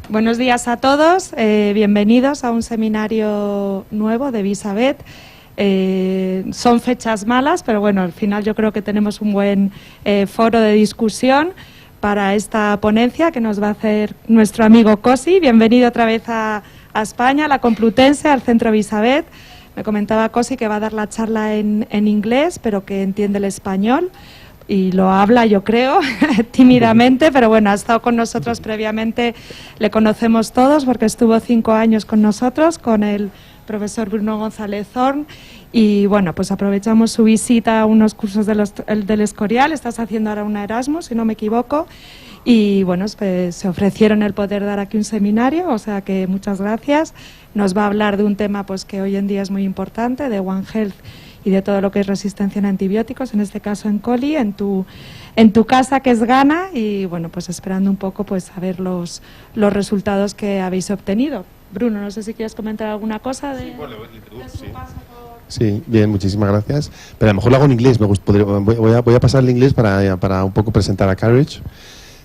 Buenos días a todos, bienvenidos a un seminario nuevo de VISAVET. Son fechas malas, pero bueno, al final yo creo que tenemos un buen foro de discusión para esta ponencia que nos va a hacer nuestro amigo Cosi. Bienvenido otra vez a España, a la Complutense, al Centro VISAVET. Me comentaba Cosi que va a dar la charla en inglés, pero que entiende el español. Y lo habla, yo creo, tímidamente, pero bueno, ha estado con nosotros previamente, le conocemos todos porque estuvo 5 años con nosotros, con el profesor Bruno González Horn, y bueno, pues aprovechamos su visita a unos cursos del Escorial. Estás haciendo ahora una Erasmus, si no me equivoco, y bueno, pues, se ofrecieron el poder dar aquí un seminario, o sea que muchas gracias. Nos va a hablar de un tema pues que hoy en día es muy importante, de One Health, y de todo lo que es resistencia en antibióticos, en este caso en coli, en tu casa, que es Ghana, y bueno, pues esperando un poco pues a ver los resultados que habéis obtenido. Bruno, no sé si quieres comentar alguna cosa de, su paso por... Sí, bien, muchísimas gracias. Pero a lo mejor lo hago en inglés, voy a pasar el inglés para un poco presentar a Carriage.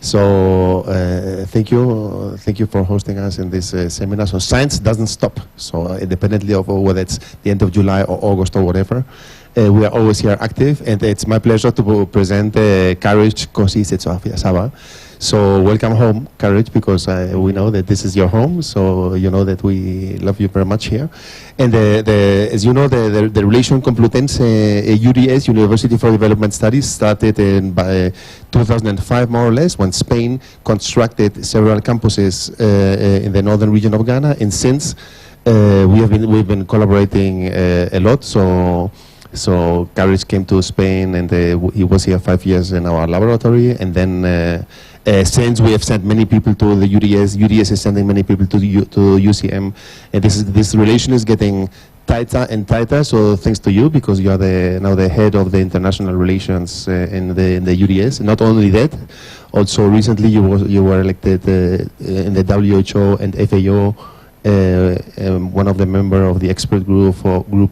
So thank you for hosting us in this seminar. So science doesn't stop. So independently of whether it's the end of July or August or whatever, we are always here active, and it's my pleasure to present Courage Cosi Saba. So welcome home, Courage, because we know that this is your home. So you know that we love you very much here. And as you know, the relation Complutense UDS, University for Development Studies, started by 2005 more or less, when Spain constructed several campuses in the northern region of Ghana. And since we've been collaborating a lot. So Courage came to Spain, and he was here 5 years in our laboratory, and then since we have sent many people to the UDS is sending many people to UCM, and this relation is getting tighter and tighter. So thanks to you, because you are now the head of the international relations in the UDS. Not only that, also recently you were elected in the WHO and FAO. One of the members of the expert group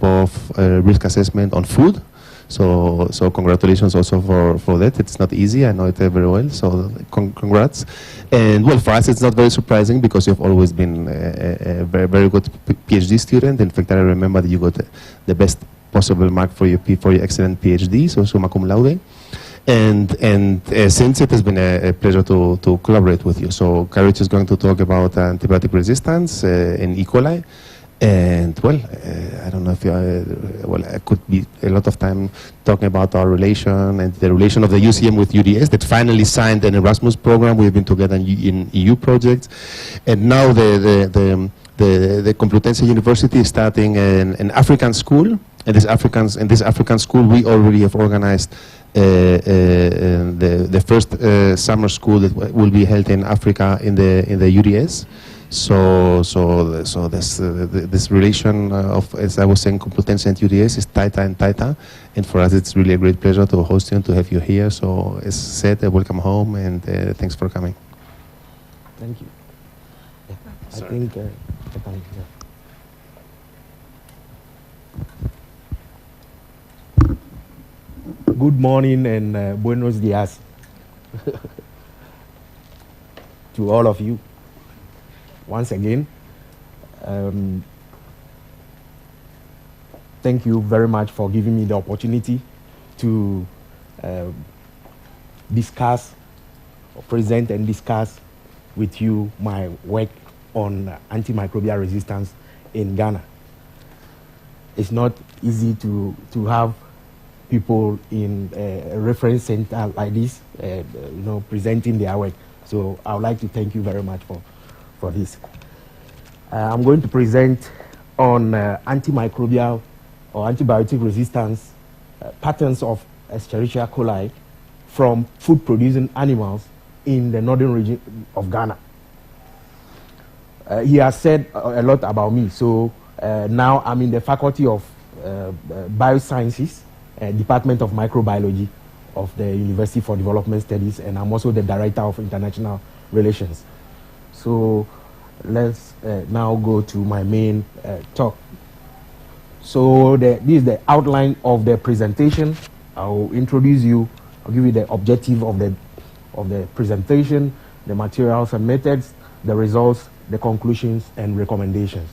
of risk assessment on food. So congratulations also for that. It's not easy, I know it very well, so congrats. And well, for us it's not very surprising, because you've always been a very, very good PhD student. In fact, I remember that you got the best possible mark for your excellent PhD, so summa cum laude. And since it has been a pleasure to collaborate with you. So Courage is going to talk about antibiotic resistance in E. coli. And well, I don't know if I could be a lot of time talking about our relation and the relation of the UCM with UDS that finally signed an Erasmus program. We've been together in EU projects, and now the Complutense University is starting an African school. And this African school, we already have organized the first summer school that will be held in Africa in the UDS. So this relation of, as I was saying, Complutense and UDS is tighter and tighter, and for us it's really a great pleasure to host you and to have you here. So as said, welcome home, and thanks for coming. Thank you. Yeah, I think good morning and buenos dias to all of you. Once again, thank you very much for giving me the opportunity to present and discuss with you my work on antimicrobial resistance in Ghana. It's not easy to have people in a reference center like this, presenting their work. So I would like to thank you very much for this. I'm going to present on antimicrobial or antibiotic resistance patterns of Escherichia coli from food-producing animals in the northern region of Ghana. He has said a lot about me, so now I'm in the Faculty of Biosciences, Department of Microbiology of the University for Development Studies, and I'm also the Director of International Relations. So let's now go to my main talk. So this is the outline of the presentation. I'll introduce you. I'll give you the objective of the presentation, the materials and methods, the results, the conclusions, and recommendations.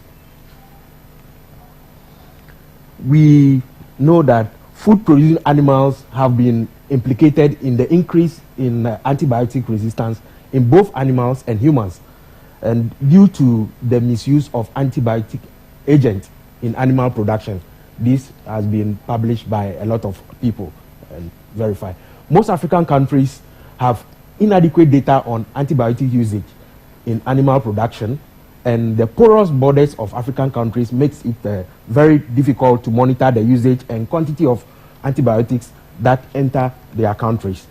We know that food-producing animals have been implicated in the increase in antibiotic resistance in both animals and humans, and due to the misuse of antibiotic agents in animal production. This has been published by a lot of people and verified. Most African countries have inadequate data on antibiotic usage in animal production, and the porous borders of African countries makes it very difficult to monitor the usage and quantity of antibiotics that enter their countries.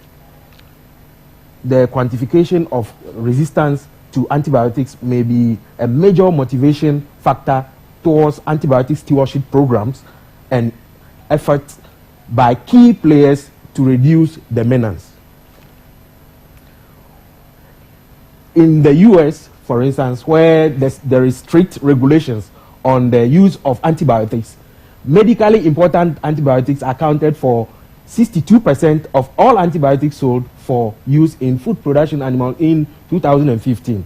The quantification of resistance to antibiotics may be a major motivation factor towards antibiotic stewardship programs and efforts by key players to reduce the menace. In the US, for instance, where there is strict regulations on the use of antibiotics, medically important antibiotics accounted for 62% of all antibiotics sold for use in food production animals in 2015.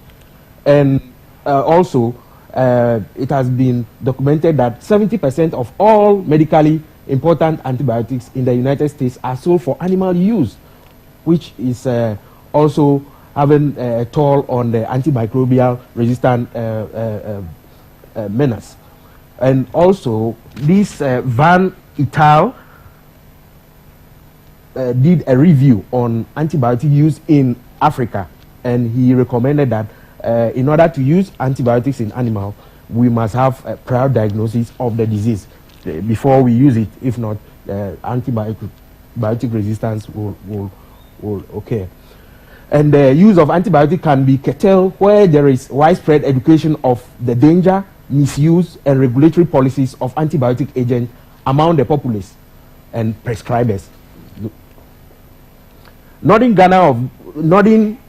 And also, it has been documented that 70% of all medically important antibiotics in the United States are sold for animal use, which is also having a toll on the antimicrobial resistant menace. And also, this Van et al. Did a review on antibiotic use in Africa, and he recommended that in order to use antibiotics in animals, we must have a prior diagnosis of the disease before we use it. If not, antibiotic resistance will occur. And the use of antibiotic can be curtailed where there is widespread education of the danger, misuse, and regulatory policies of antibiotic agents among the populace and prescribers. Northern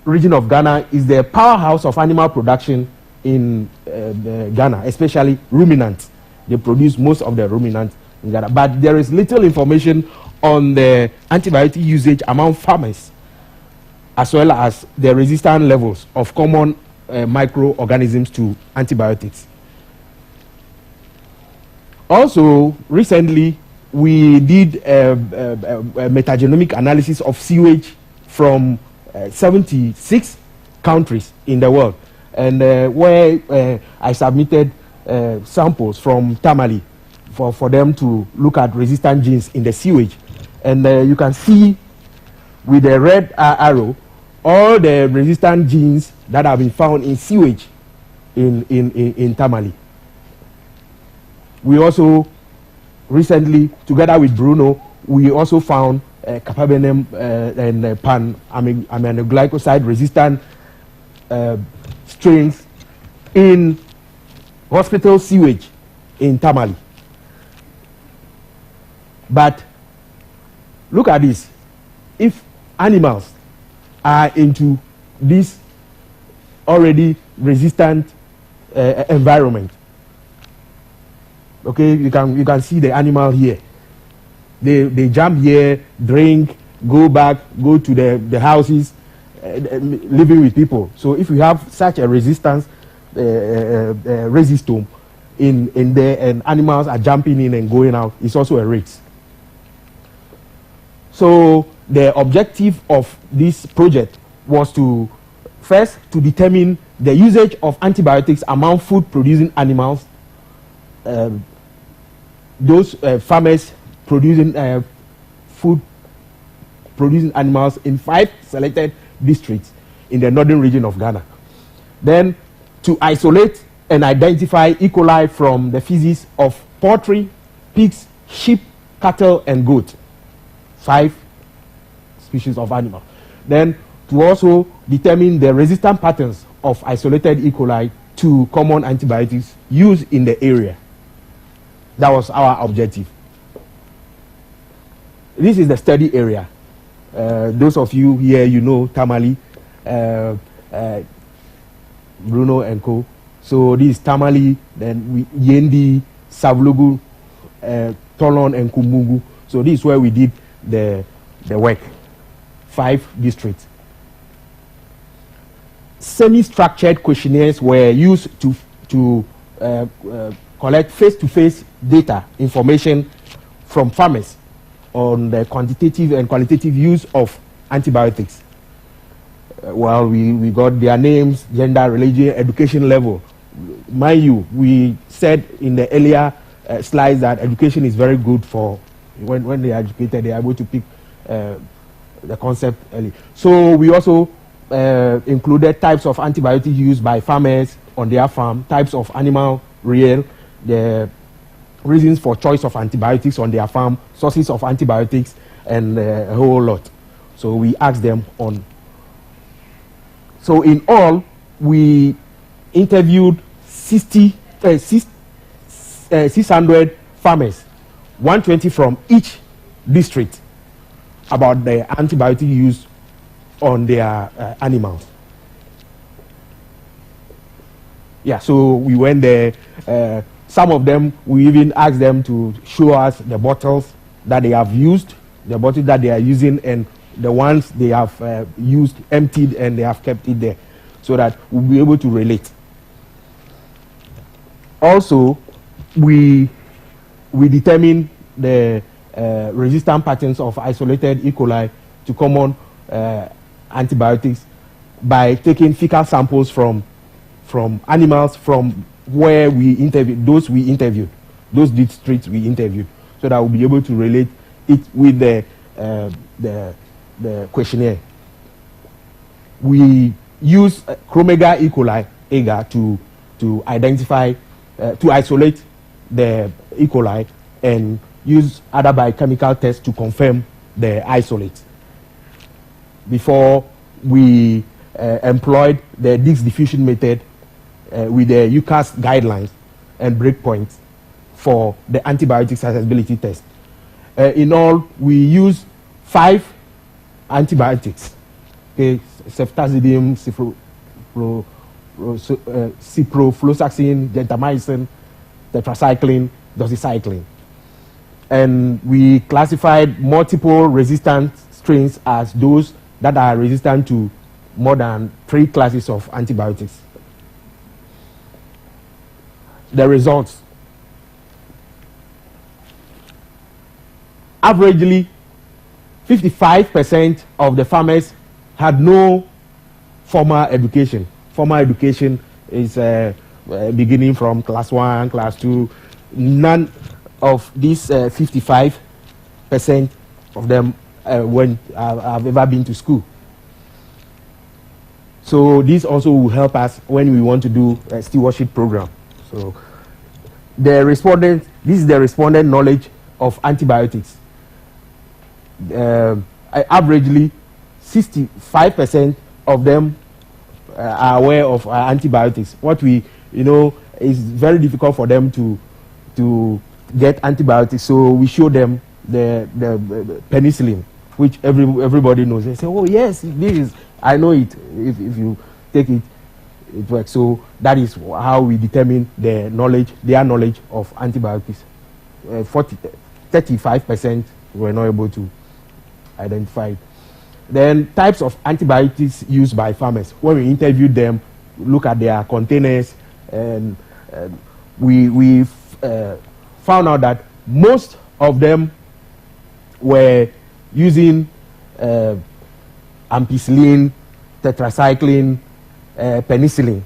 region of Ghana is the powerhouse of animal production in Ghana, especially ruminants. They produce most of the ruminants in Ghana. But there is little information on the antibiotic usage among farmers, as well as the resistance levels of common microorganisms to antibiotics. Also, recently, we did a metagenomic analysis of sewage from 76 countries in the world, and where I submitted samples from Tamale for them to look at resistant genes in the sewage. And you can see with the red arrow all the resistant genes that have been found in sewage in Tamale. We also recently, together with Bruno, we also found carbapenem and pan-aminoglycoside resistant strains in hospital sewage in Tamale. But look at this. If animals are into this already resistant environment, okay, you can see the animal here. They jump here, drink, go back, go to the houses, living with people. So if you have such a resistance, resistome in there, and animals are jumping in and going out, it's also a risk. So the objective of this project was to first to determine the usage of antibiotics among food-producing animals, those farmers producing food-producing animals in 5 selected districts in the northern region of Ghana. Then to isolate and identify E. coli from the feces of poultry, pigs, sheep, cattle, and goat. 5 species of animal. Then to also determine the resistant patterns of isolated E. coli to common antibiotics used in the area. That was our objective. This is the study area. Those of you here, you know Tamale, Bruno and co. So this is Tamale, then Yendi, Savlogu, Tolon and Kumbungu. So this is where we did the work. 5 districts. semi-structured questionnaires were used to collect face-to-face data, information from farmers on the quantitative and qualitative use of antibiotics. Well, we got their names, gender, religion, education level. Mind you, we said in the earlier slides that education is very good for when they are educated, they are able to pick the concept early. So we also included types of antibiotics used by farmers on their farm, types of animal reared, the reasons for choice of antibiotics on their farm, sources of antibiotics, and a whole lot. So we asked them on. So in all, we interviewed 600 farmers, 120 from each district, about the antibiotic use on their animals. Yeah, so we went there. Some of them, we even asked them to show us the bottles that they have used, the bottles that they are using, and the ones they have used, emptied, and they have kept it there, so that we'll be able to relate. Also, we determined the resistant patterns of isolated E. coli to common antibiotics by taking fecal samples from animals from where we interviewed, those districts we interviewed, so that we'll be able to relate it with the questionnaire. We use Chromega E. coli agar to identify, to isolate the E. coli, and use other biochemical tests to confirm the isolate. Before we employed the Dick's diffusion method with the UCAS guidelines and breakpoints for the antibiotic accessibility test. In all, we use 5 antibiotics: okay, ceftazidime, ciprofloxacin, gentamicin, tetracycline, doxycycline. And we classified multiple resistant strains as those that are resistant to more than 3 classes of antibiotics. The results. Averagely, 55% of the farmers had no formal education. Formal education is beginning from class 1, class 2. None of these 55% of them have ever been to school. So this also will help us when we want to do a stewardship program. So this is the respondent knowledge of antibiotics. Averagely, 65% of them are aware of antibiotics. What we, is very difficult for them to get antibiotics. So we show them the penicillin, which everybody knows. They say, "Oh yes, this is, I know it. If you take it, it works." So that is how we determine their knowledge of antibiotics. 35% were not able to identify it. Then types of antibiotics used by farmers. When we interviewed them, look at their containers, and we found out that most of them were using ampicillin, tetracycline, penicillin.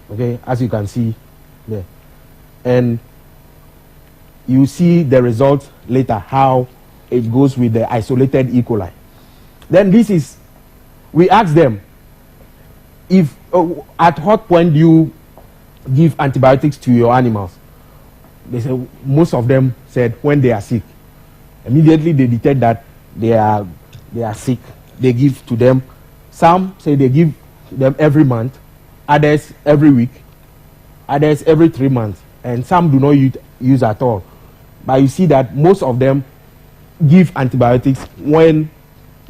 Okay, as you can see there. And you see the results later, how it goes with the isolated E. coli. Then we asked them, if at what point do you give antibiotics to your animals? They said, most of them said when they are sick. Immediately they detect that they are sick, they give to them. Some say they give them every month, others every week, others every 3 months, and some do not use at all. But you see that most of them give antibiotics when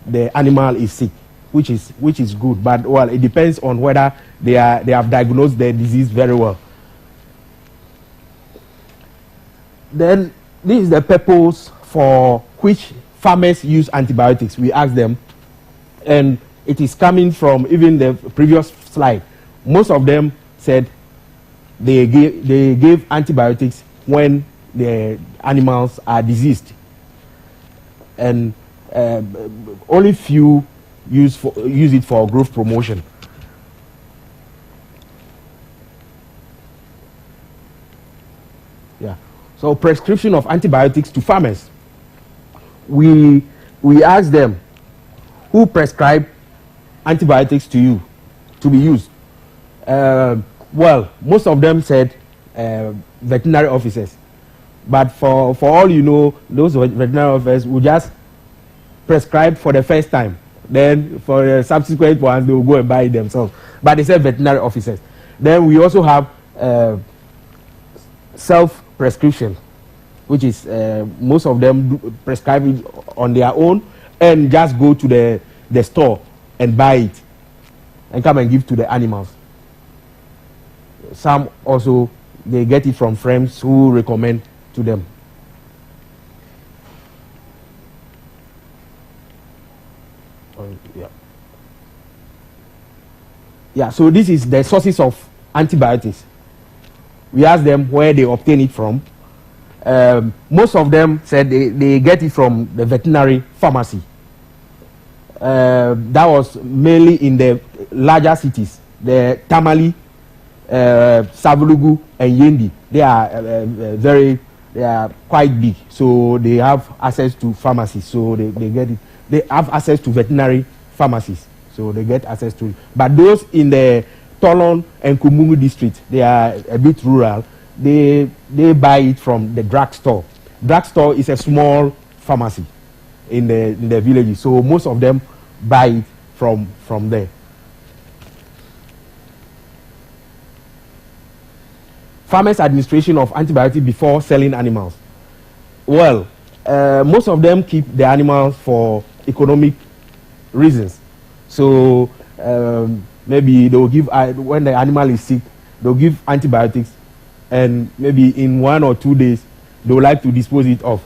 the animal is sick, which is good. But well, it depends on whether they have diagnosed the disease very well. Then this is the purpose for which farmers use antibiotics. We asked them, and it is coming from even the previous slide. Most of them said they gave antibiotics when the animals are diseased, and only few use it for growth promotion. Yeah. So prescription of antibiotics to farmers. We ask them, who prescribe antibiotics to you to be used? Well, most of them said veterinary officers. But for all you know, those veterinary officers will just prescribe for the first time. Then for the subsequent ones, they will go and buy it themselves. But they said veterinary officers. Then we also have self-prescription, which is most of them prescribe it on their own and just go to the store and buy it and come and give to the animals. Some also, they get it from friends who recommend to them. Yeah, so this is the sources of antibiotics. We asked them where they obtain it from. Most of them said they get it from the veterinary pharmacy. That was mainly in the larger cities, the Tamale, Savulugu, and Yendi. They are quite big, so they have access to pharmacies. So they get it. They have access to veterinary pharmacies, so they get access to it. But those in the Tolon and Kumungu district, they are a bit rural. They buy it from the drugstore. Drugstore is a small pharmacy in the villages, so most of them buy it from there. Farmers' administration of antibiotics before selling animals. Well, most of them keep the animals for economic reasons. So maybe they will give, when the animal is sick, they'll give antibiotics, and maybe in 1 or 2 days they would like to dispose it off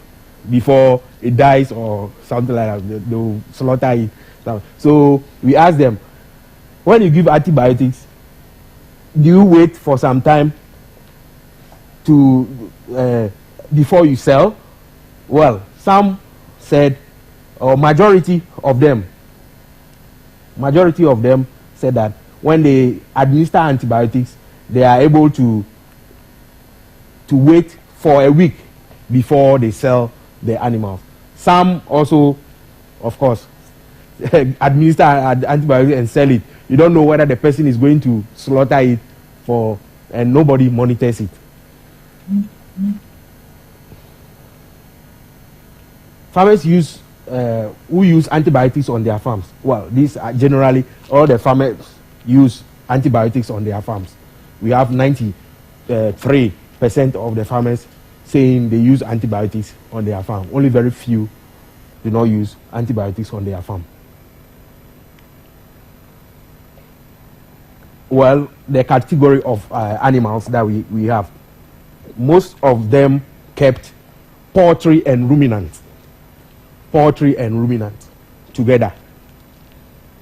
before it dies or something like that. They'll slaughter it. So we ask them, when you give antibiotics, do you wait for some time to before you sell? Well, some said, or majority of them said that when they administer antibiotics, they are able to wait for a week before they sell the animals. Some also, of course, administer antibiotics and sell it. You don't know whether the person is going to slaughter it and nobody monitors it. Farmers who use antibiotics on their farms. Well, these are generally all the farmers use antibiotics on their farms. We have 93% of the farmers saying they use antibiotics on their farm. Only very few do not use antibiotics on their farm. Well, the category of animals that we have, most of them kept poultry and ruminants. Poultry and ruminants together,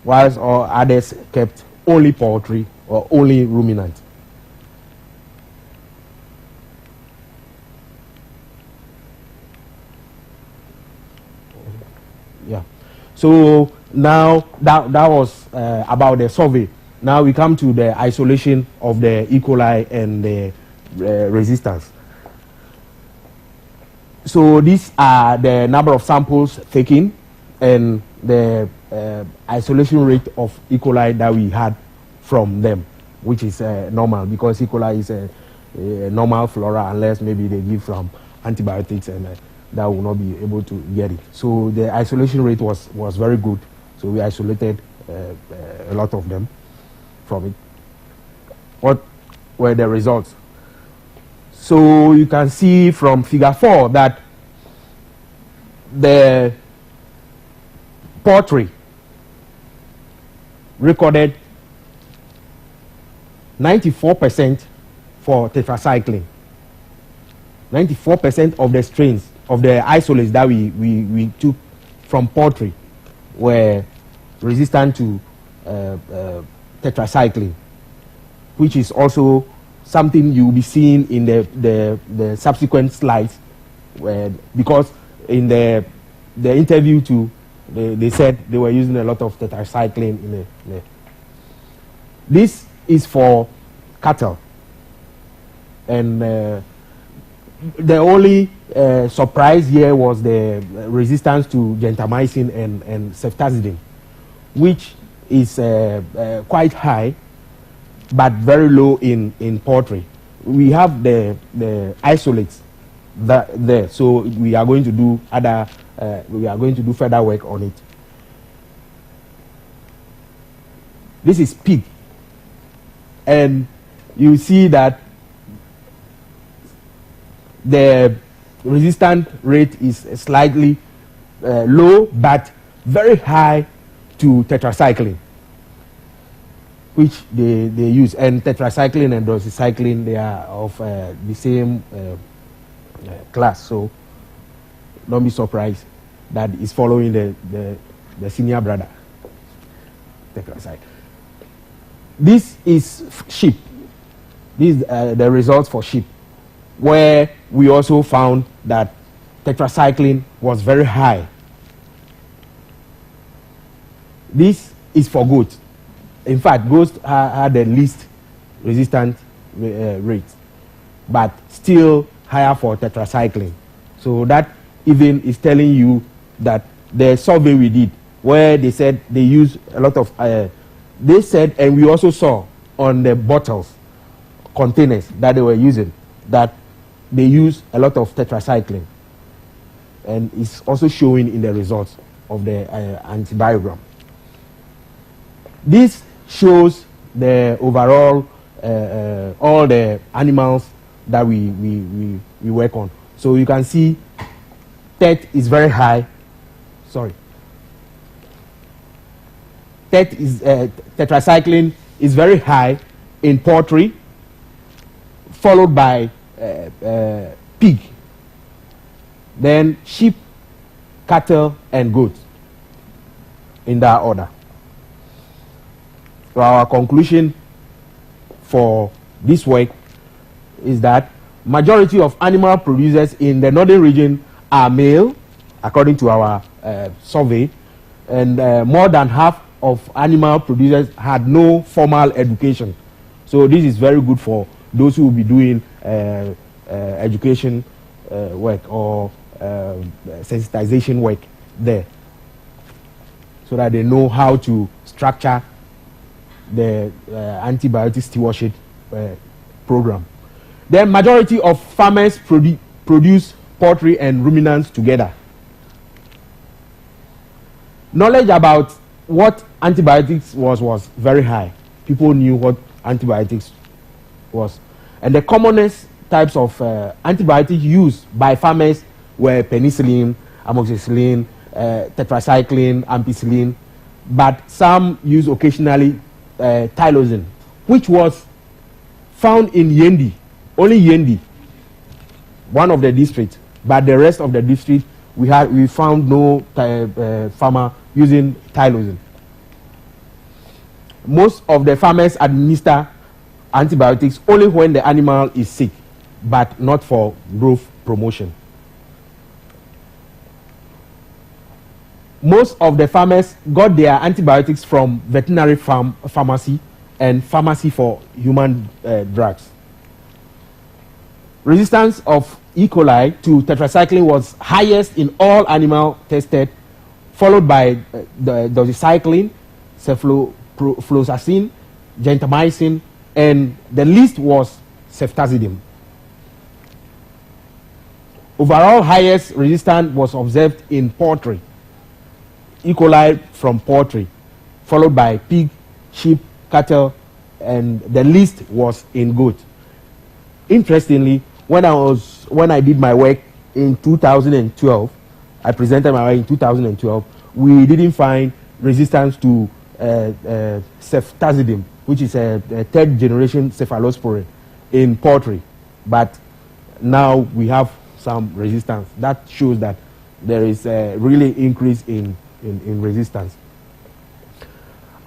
whilst all others kept only poultry or only ruminants. Yeah. So now that was about the survey. Now we come to the isolation of the E. coli and the resistance. So these are the number of samples taken and the isolation rate of E. coli that we had from them, which is normal, because E. coli is a normal flora, unless maybe they give some antibiotics, and that will not be able to get it. So the isolation rate was very good. So we isolated a lot of them from it. What were the results? So you can see from figure 4 that the poultry recorded 94% for tetracycline. 94% of the strains of the isolates that we took from poultry were resistant to tetracycline, which is also something you'll be seeing in the subsequent slides, because in the interview too, they said they were using a lot of tetracycline in the. This is for cattle, and the only surprise here was the resistance to gentamicin and ceftazidime, which is quite high, but very low in poultry. We have the isolates there, so we are going to do further work on it. This is pig, and you see that the resistant rate is slightly low, but very high to tetracycline, which they use. And tetracycline and doxycycline, they are of the same class, so don't be surprised that it's following the senior brother, tetracycline. This is sheep. These are the results for sheep, where we also found that tetracycline was very high. This is for goats. In fact, goats had the least resistant rate, but still higher for tetracycline. So that even is telling you that the survey we did, where they said they use a lot of, they said, and we also saw on the bottles, containers that they were using, that they use a lot of tetracycline, and it's also showing in the results of the antibiogram. This shows the overall all the animals that we work on. So you can see TET is very high. Sorry. TET is tetracycline is very high in poultry, followed by pig, then sheep, cattle, and goats, in that order. So our conclusion for this work is that majority of animal producers in the northern region are male, according to our survey, and more than half of animal producers had no formal education. So this is very good for those who will be doing education work or sensitization work there, so that they know how to structure the antibiotic stewardship program. The majority of farmers produce poultry and ruminants together. Knowledge about what antibiotics was very high. People knew what antibiotics was. And the commonest types of antibiotics used by farmers were penicillin, amoxicillin, tetracycline, ampicillin, but some use occasionally tylosine, which was found in Yendi, only Yendi, one of the districts, but the rest of the district we found no farmer using tylosine. Most of the farmers administer antibiotics only when the animal is sick, but not for growth promotion. Most of the farmers got their antibiotics from veterinary pharmacy and pharmacy for human drugs. Resistance of E. coli to tetracycline was highest in all animals tested, followed by the doxycycline, cephalosporin, gentamicin, and the least was ceftazidime. Overall highest resistance was observed in poultry, E. coli from poultry, followed by pig, sheep, cattle, and the least was in goat. Interestingly, when I did my work in 2012, I presented my work in 2012, we didn't find resistance to ceftazidime, which is a third generation cephalosporin in poultry, but now we have some resistance. That shows that there is a really increase in resistance.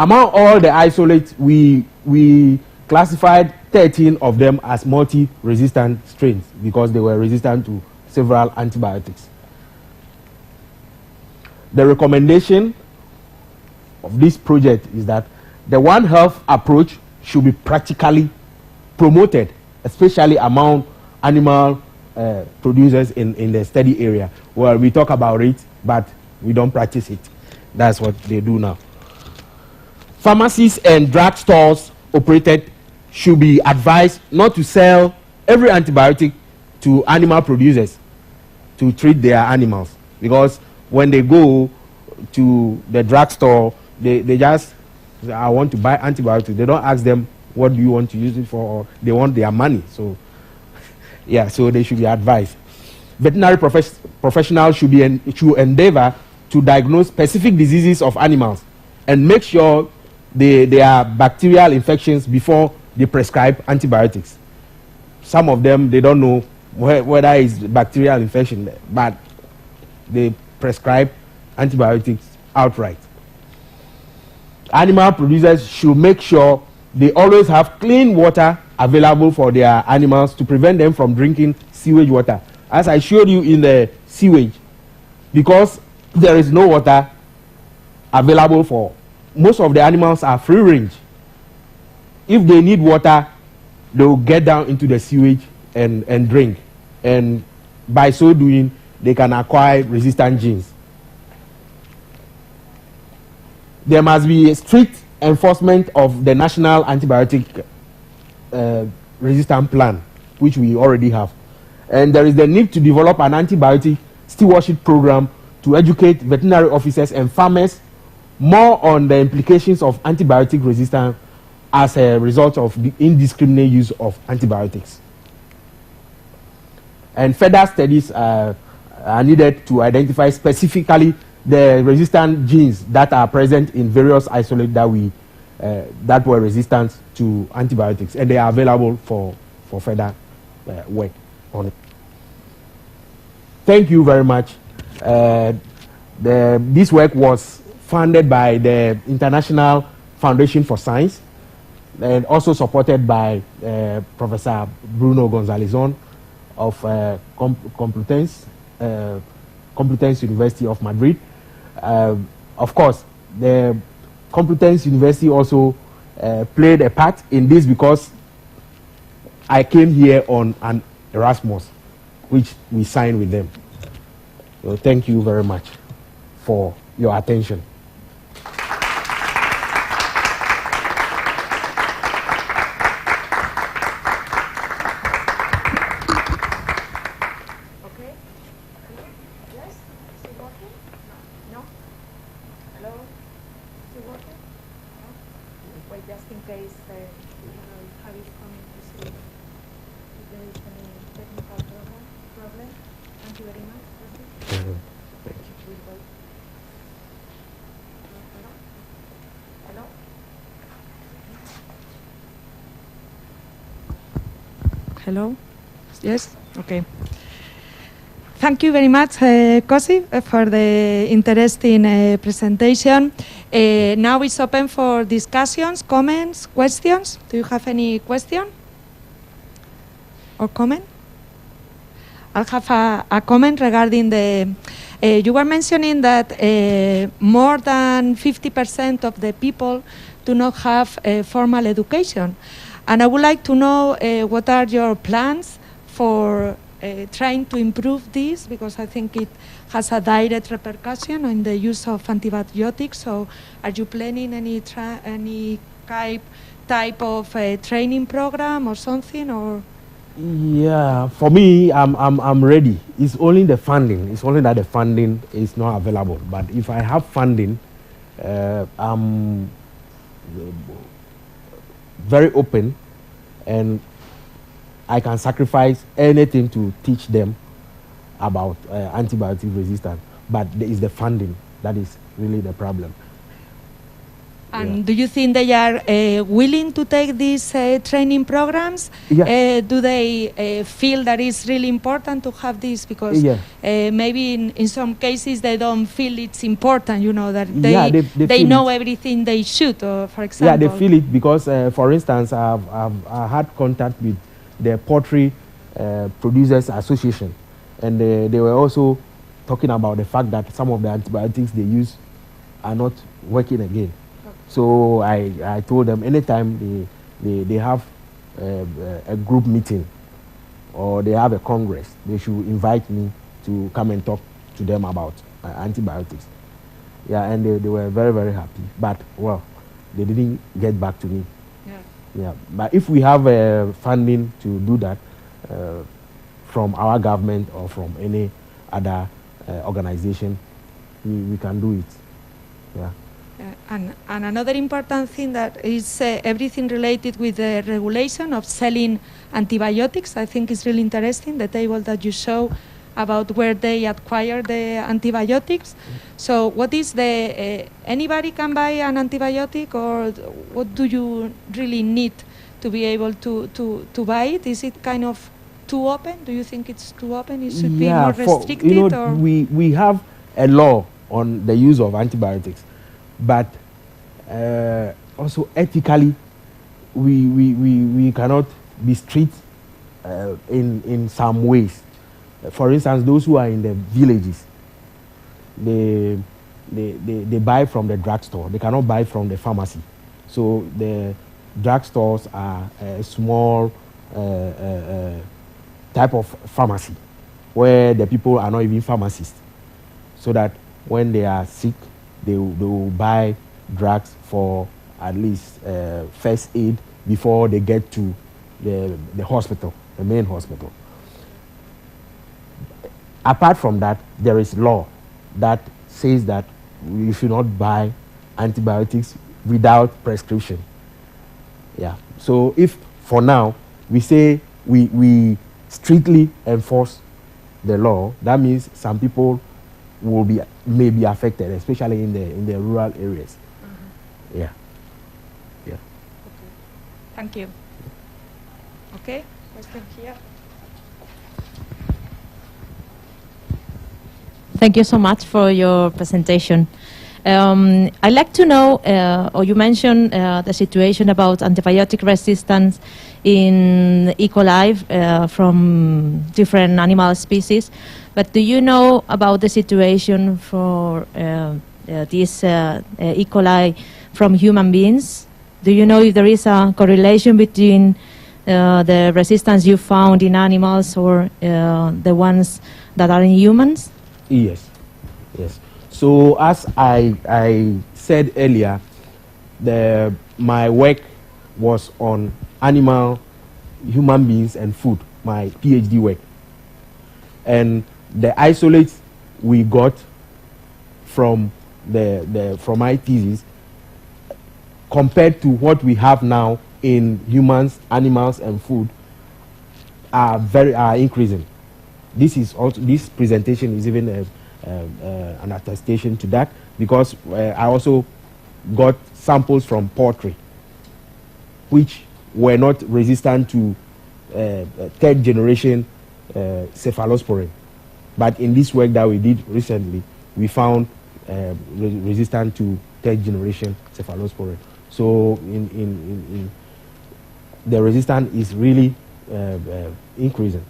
Among all the isolates, we classified 13 of them as multi-resistant strains because they were resistant to several antibiotics. The recommendation of this project is that the One Health approach should be practically promoted, especially among animal producers in the study area. Well, we talk about it, but we don't practice it. That's what they do now. Pharmacies and drug stores operated should be advised not to sell every antibiotic to animal producers to treat their animals, because when they go to the drugstore, they just say, I want to buy antibiotics. They don't ask them, what do you want to use it for, or they want their money. So, yeah, so they should be advised. Veterinary professionals should endeavor to diagnose specific diseases of animals and make sure they are bacterial infections before they prescribe antibiotics. Some of them, they don't know whether it's bacterial infection, but they prescribe antibiotics outright. Animal producers should make sure they always have clean water available for their animals to prevent them from drinking sewage water. As I showed you in the sewage, because there is no water available for most of the animals are free range. If they need water, they will get down into the sewage and drink. And by so doing, they can acquire resistant genes. There must be a strict enforcement of the national antibiotic resistant plan, which we already have. And there is the need to develop an antibiotic stewardship program to educate veterinary officers and farmers more on the implications of antibiotic resistance as a result of the indiscriminate use of antibiotics. And further studies are needed to identify specifically the resistant genes that are present in various isolates that were resistant to antibiotics, and they are available for further work on it. Thank you very much. This work was funded by the International Foundation for Science and also supported by Professor Bruno Gonzalezon of Complutense University of Madrid. Of course, the Complutense University also played a part in this because I came here on an Erasmus, which we signed with them. So thank you very much for your attention. Hello? Yes? Okay. Thank you very much, Cosi, for the interesting presentation. Now it's open for discussions, comments, questions. Do you have any question or comment? I'll have a comment regarding the... you were mentioning that more than 50% of the people do not have formal education. And I would like to know what are your plans for trying to improve this, because I think it has a direct repercussion on the use of antibiotics. So are you planning any type of training program or something? Or yeah, for me, I'm ready. It's only the funding. It's only that the funding is not available. But if I have funding, I'm very open, and I can sacrifice anything to teach them about antibiotic resistance. But there is the funding that is really the problem. And do you think they are willing to take these training programs? Yeah. Do they feel that it's really important to have this? Because maybe in some cases they don't feel it's important, you know, that they know everything they should, for example. Yeah, they feel it because, for instance, I've had contact with the Poultry Producers Association, and they were also talking about the fact that some of the antibiotics they use are not working again. So I told them anytime they have a group meeting or they have a congress, they should invite me to come and talk to them about antibiotics. Yeah, and they were very, very happy. But, well, they didn't get back to me. Yeah. But if we have funding to do that from our government or from any other organization, we can do it. Yeah. And another important thing that is everything related with the regulation of selling antibiotics. I think is really interesting, the table that you show about where they acquire the antibiotics. So what is the, anybody can buy an antibiotic, or what do you really need to be able to buy it? Is it kind of too open? Do you think it's too open? It should be more restricted? You know, we have a law on the use of antibiotics. But also ethically, we cannot be strict in some ways. For instance, those who are in the villages, they buy from the drugstore. They cannot buy from the pharmacy. So the drugstores are a small type of pharmacy where the people are not even pharmacists. So that when they are sick, they will buy drugs for at least first aid before they get to the hospital, the main hospital. Apart from that, there is law that says that you should not buy antibiotics without prescription. Yeah. So if for now we say we strictly enforce the law, that means some people may be affected, especially in the rural areas. Yeah. Okay. Thank you. Okay, question here. Thank you so much for your presentation. I'd like to know, or you mentioned the situation about antibiotic resistance in E. coli from different animal species, but do you know about the situation for this E. coli from human beings? Do you know if there is a correlation between the resistance you found in animals or the ones that are in humans? Yes, yes. So as I said earlier, my work was on animal, human beings, and food, my PhD work. And the isolates we got from from my thesis, compared to what we have now in humans, animals, and food, are increasing. This presentation is even an attestation to that, because I also got samples from poultry which were not resistant to third generation cephalosporin, but in this work that we did recently, we found resistant to third generation cephalosporin. So in the resistance is really increasing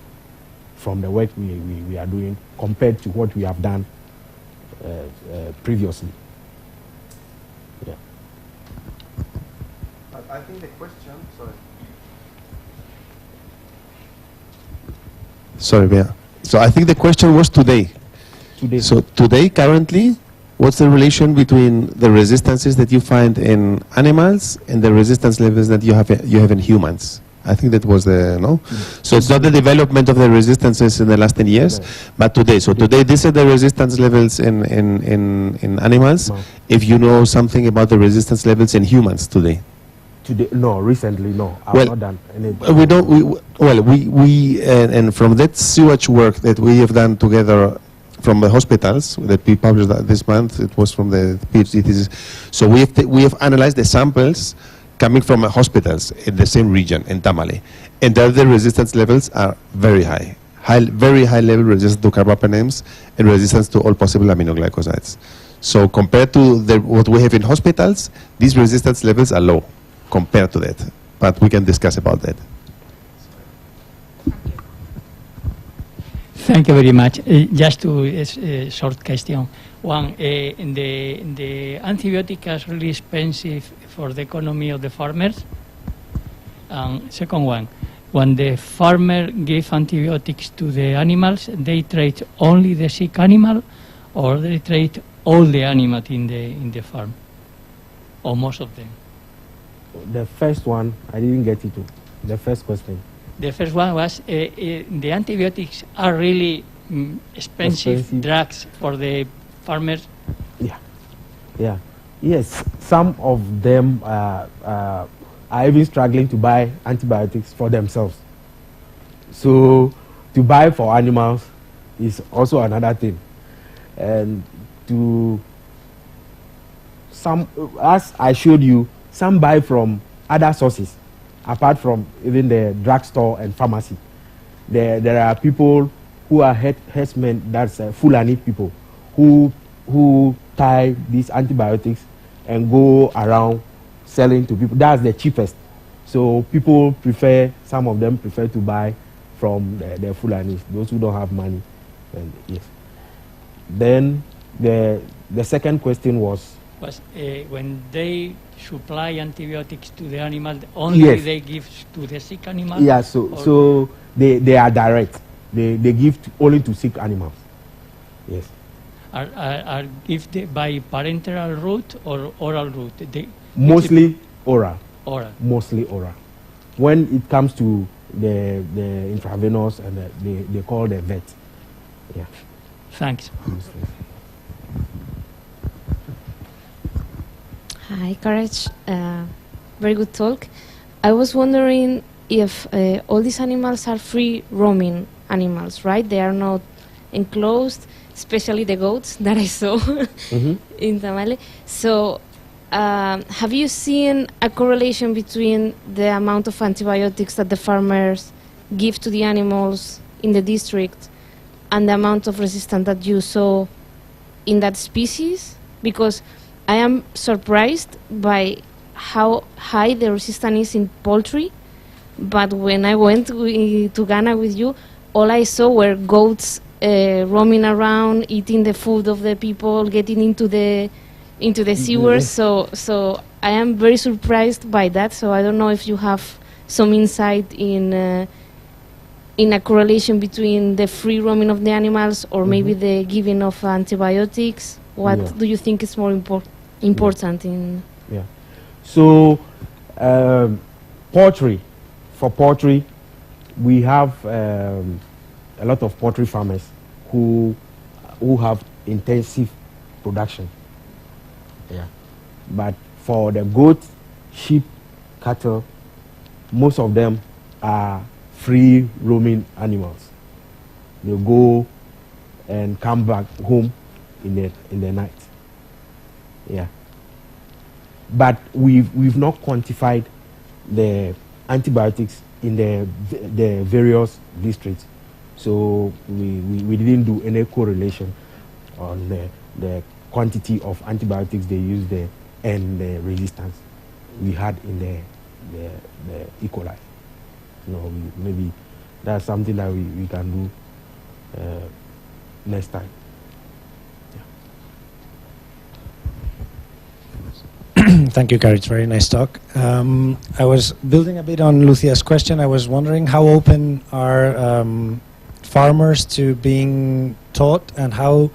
from the work we are doing compared to what we have done previously. Yeah. I think the question, sorry, yeah. So I think the question was today. So today, currently, what's the relation between the resistances that you find in animals and the resistance levels that you have in humans? I think that was the, no? So it's not the development of the resistances in the last 10 years, but today. So today, these are the resistance levels in animals. No. If you know something about the resistance levels in humans today. Today, no, recently, no. I've not done anything. We don't, and from that sewage work that we have done together from the hospitals that we published this month. It was from the PhD thesis. So we have analyzed the samples coming from hospitals in the same region, in Tamale. And there the resistance levels are very high. Very high level resistance to carbapenems and resistance to all possible aminoglycosides. So compared to what we have in hospitals, these resistance levels are low compared to that. But we can discuss about that. Thank you very much. Just a short question. One, the antibiotics are really expensive for the economy of the farmers. Second one, when the farmer give antibiotics to the animals, they treat only the sick animal, or they treat all the animals in the farm, or most of them? The first one, I didn't get it. The first question. The first one was the antibiotics are really expensive drugs for the farmers. Yeah. Yes, some of them are even struggling to buy antibiotics for themselves. So to buy for animals is also another thing. And as I showed you, some buy from other sources, apart from even the drugstore and pharmacy. There are people who are herdsmen, that's Fulani people, who tie these antibiotics and go around selling to people. That's the cheapest. So people some of them prefer to buy from the Fulanis, those who don't have money. And yes. Then the second question was when they supply antibiotics to the animal, only they give to the sick animal? Yeah, so they are direct. They give only to sick animals. Yes. Are given by parenteral route or oral route? Mostly oral. Oral. Mostly oral. When it comes to the intravenous, and they call the vet. Yeah. Thanks. Hi, Courage. Very good talk. I was wondering if all these animals are free roaming animals, right? They are not enclosed, especially the goats that I saw in Tamale. So have you seen a correlation between the amount of antibiotics that the farmers give to the animals in the district and the amount of resistance that you saw in that species? Because I am surprised by how high the resistance is in poultry, but when I went to Ghana with you, all I saw were goats roaming around, eating the food of the people, getting into the sewers. So I am very surprised by that. So I don't know if you have some insight in a correlation between the free roaming of the animals or maybe the giving of antibiotics. What do you think is more important in? Yeah. So poultry. For poultry, we have a lot of poultry farmers who have intensive production. Yeah. But for the goat, sheep, cattle, most of them are free roaming animals. They go and come back home in the night. Yeah. But we've not quantified the antibiotics in the various districts. So we didn't do any correlation on the quantity of antibiotics they use there and the resistance we had in the E. coli. Maybe that's something that we can do next time. Thank you, Courage. Very nice talk. I was building a bit on Lucia's question. I was wondering how open are farmers to being taught and how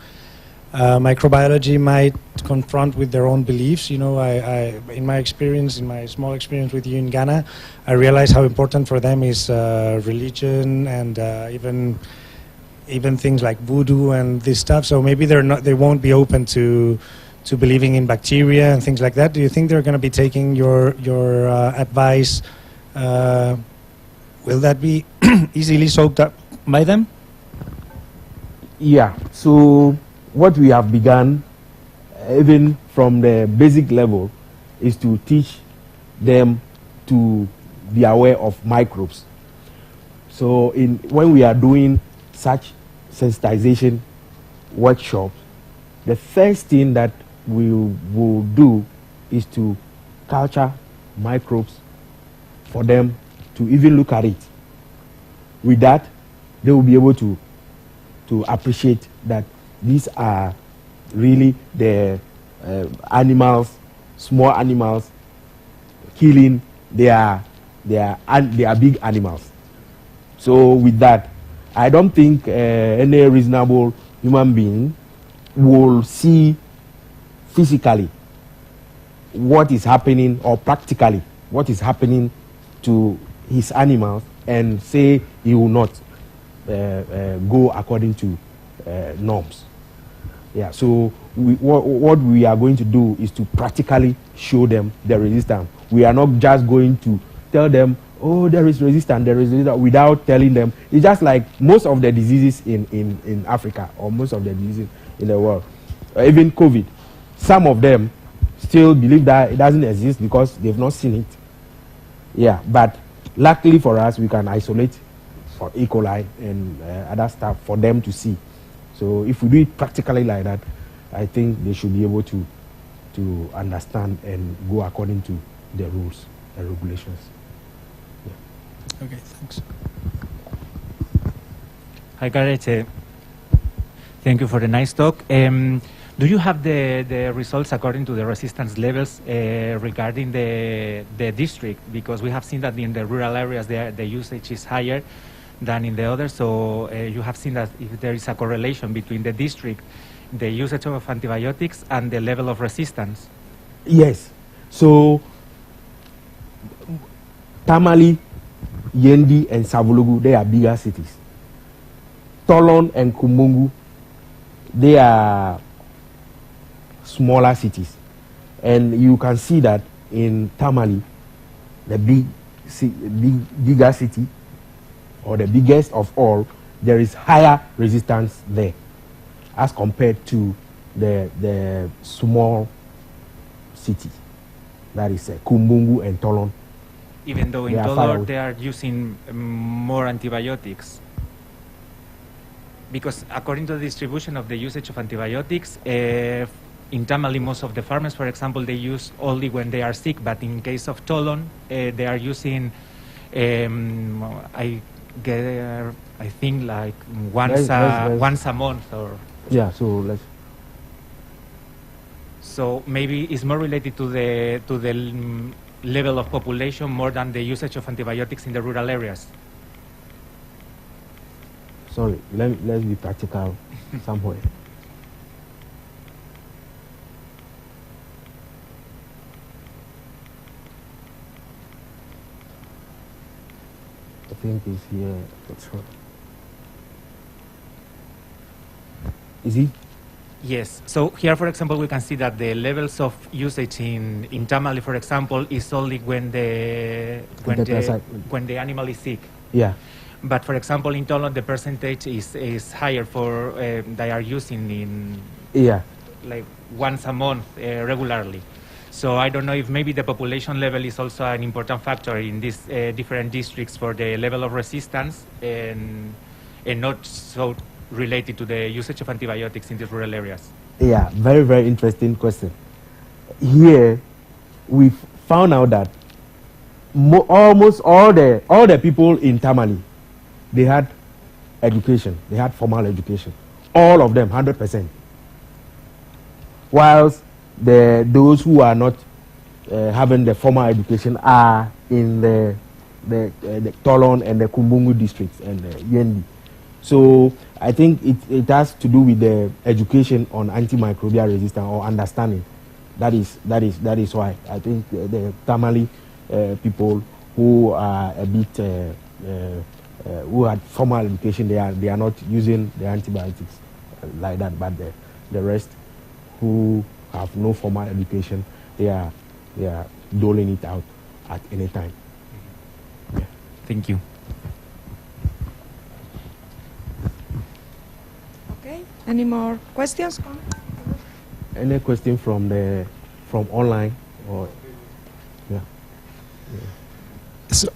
microbiology might confront with their own beliefs. You know, I in my experience, in my small experience with you in Ghana, I realized how important for them is religion and even things like voodoo and this stuff. So maybe they won't be open to believing in bacteria and things like that. Do you think they're going to be taking your advice? Will that be easily soaked up by them? Yeah, so what we have begun, even from the basic level, is to teach them to be aware of microbes. So when we are doing such sensitization workshops, the first thing that we will do is to culture microbes for them to even look at it. With that, they will be able to appreciate that these are really the animals, small animals, killing their big animals. So with that, I don't think any reasonable human being will see physically what is happening, or practically what is happening to his animals, and say he will not go according to norms. Yeah, so what we are going to do is to practically show them the resistance. We are not just going to tell them, oh, there is resistance, without telling them. It's just like most of the diseases in Africa, or most of the diseases in the world, even COVID. Some of them still believe that it doesn't exist because they've not seen it. Yeah, but luckily for us, we can isolate for E. coli and other stuff for them to see. So if we do it practically like that, I think they should be able to understand and go according to the rules and regulations. Yeah. Okay, thanks. Hi, Gareth. Thank you for the nice talk. Do you have the results according to the resistance levels regarding the district? Because we have seen that in the rural areas the usage is higher than in the others. So you have seen that if there is a correlation between the district, the usage of antibiotics, and the level of resistance. Yes. So Tamale, Yendi, and Savulugu, they are bigger cities. Tolon and Kumungu, they are smaller cities. And you can see that in Tamale, the bigger city, or the biggest of all, there is higher resistance there as compared to the small city, that is Kumbungu and Tolon. Even though in Tolor they are using more antibiotics. Because according to the distribution of the usage of antibiotics, in Tamale, most of the farmers, for example, they use only when they are sick, but in case of Tolon, they are using, I think like once a month, or yeah. So maybe it's more related to the level of population more than the usage of antibiotics in the rural areas. Sorry, let's be practical somewhere. I think it's here. That's right. Is he? Yes. So here, for example, we can see that the levels of usage in Tamale, for example, is only when the animal is sick. Yeah. But for example, in Tolon, the percentage is higher for they are using in like once a month regularly. So I don't know if maybe the population level is also an important factor in these different districts for the level of resistance, and not so related to the usage of antibiotics in the rural areas. Yeah, very, very interesting question. Here, we've found out that almost all the people in Tamale, they had education, they had formal education. All of them, 100%. Whilst those who are not having the formal education are in the Tolon and the Kumbungu districts and the Yendi. So I think it has to do with the education on antimicrobial resistance or understanding. That is why I think the Tamale people who are a bit who had formal education, they are not using the antibiotics like that. But the rest who have no formal education, they are doling it out at any time. Yeah. Thank you. Okay. Any more questions? Any question from online or yeah? So,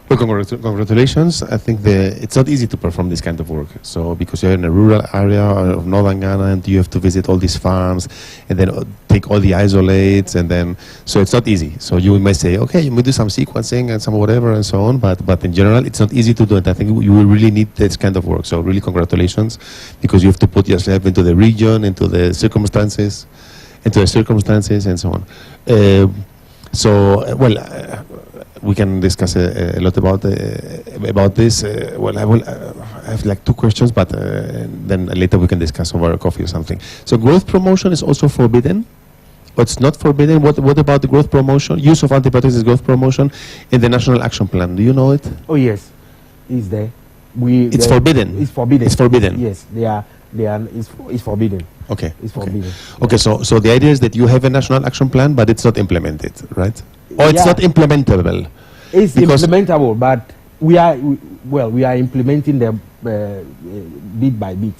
well, congratulations. I think it's not easy to perform this kind of work. So because you're in a rural area of northern Ghana and you have to visit all these farms and then take all the isolates and then, so it's not easy. So you may say, okay, you may do some sequencing and some whatever and so on, but in general, it's not easy to do it. I think you will really need this kind of work. So really congratulations, because you have to put yourself into the region, into the circumstances and so on. We can discuss a lot about this. Well, I have like 2 questions, but then later we can discuss over a coffee or something. So growth promotion is also forbidden? Or it's not forbidden? What about the growth promotion? Use of antibiotics is growth promotion in the National Action Plan. Do you know it? Oh yes, it's there. It's forbidden? It's forbidden. It's forbidden? Yes, it's forbidden. Okay. It's forbidden. Okay, so the idea is that you have a National Action Plan, but it's not implemented, right? Or it's not implementable? It's implementable, but we are implementing them bit by bit,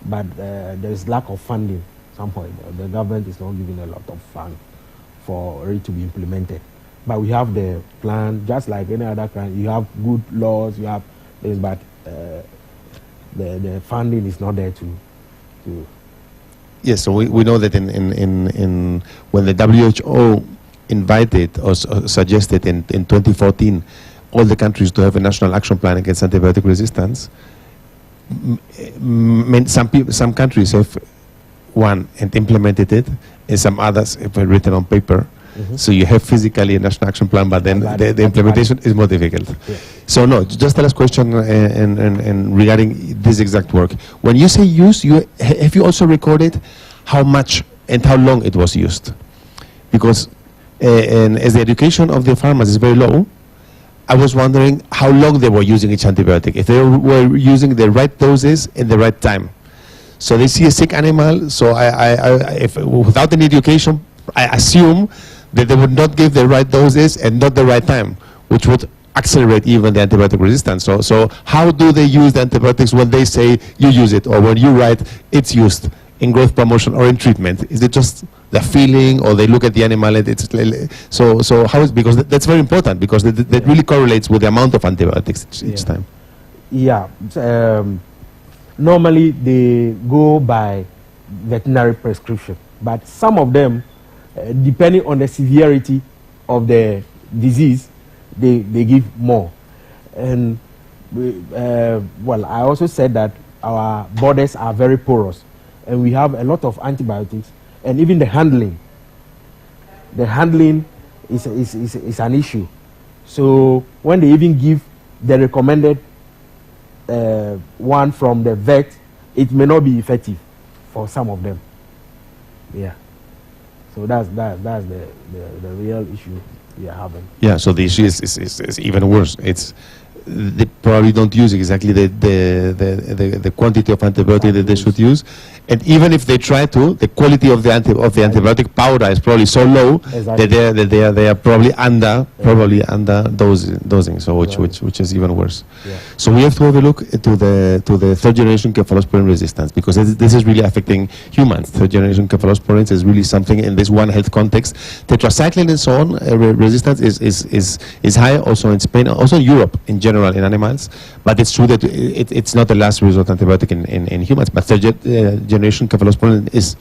but there's lack of funding at some point. The government is not giving a lot of fund for it to be implemented. But we have the plan, just like any other country. You have good laws, you have this, but the funding is not there to. Yes, so we know that in when the WHO invited or suggested in 2014 all the countries to have a national action plan against antibiotic resistance, some countries have one and implemented it, and some others have written on paper. So you have physically a national action plan, but then the implementation is more difficult. Yeah. So no, just the last question and regarding this exact work. When you say use, have you also recorded how much and how long it was used? Because and as the education of the farmers is very low, I was wondering how long they were using each antibiotic, if they were using the right doses in the right time. So they see a sick animal, so if without any education, I assume that they would not give the right doses and not the right time, which would accelerate even the antibiotic resistance. So how do they use the antibiotics when they say you use it, or when you write it's used in growth promotion or in treatment? Is it just the feeling, or they look at the animal and it's so how is, because that's very important, because that really correlates with the amount of antibiotics each time. Yeah, normally they go by veterinary prescription, but some of them, depending on the severity of the disease, they give more. And I also said that our borders are very porous, and we have a lot of antibiotics, and even the handling is an issue. So when they even give the recommended one from the vet, it may not be effective for some of them. Yeah. So that's the real issue we are having. Yeah, so the issue is even worse. They probably don't use exactly the quantity of antibiotic that they should use, and even if they try to, the quality of the antibiotic powder is probably so low that they are probably under dosing. So which is even worse. Yeah. So we have to have a look to the third generation cephalosporin resistance, because this is really affecting humans. Third generation cephalosporins is really something in this One Health context. Tetracycline and so on resistance is high also in Spain, also in Europe in general in animals. But it's true that it's not the last resort antibiotic in humans, but third generation cephalosporin is.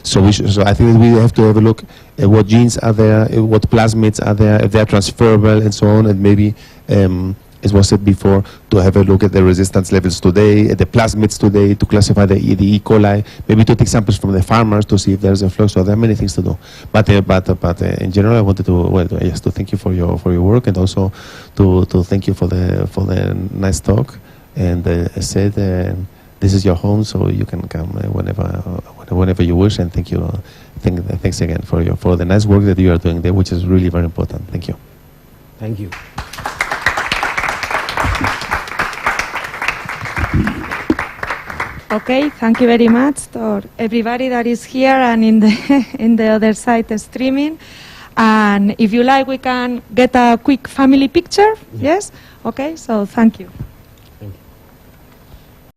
So I think that we have to have a look at what genes are there, what plasmids are there, if they are transferable and so on, and maybe, as was said before, to have a look at the resistance levels today, at the plasmids today, to classify the E. coli, maybe to take samples from the farmers to see if there's a flow. So there are many things to do. But in general, I wanted to thank you for your work, and also to thank you for the nice talk. And as said, this is your home, so you can come whenever you wish. And thank you. Thanks again for the nice work that you are doing there, which is really very important. Thank you. Thank you. Okay, thank you very much to everybody that is here and in the other side streaming. And if you like, we can get a quick family picture. Yes? Okay, so thank you.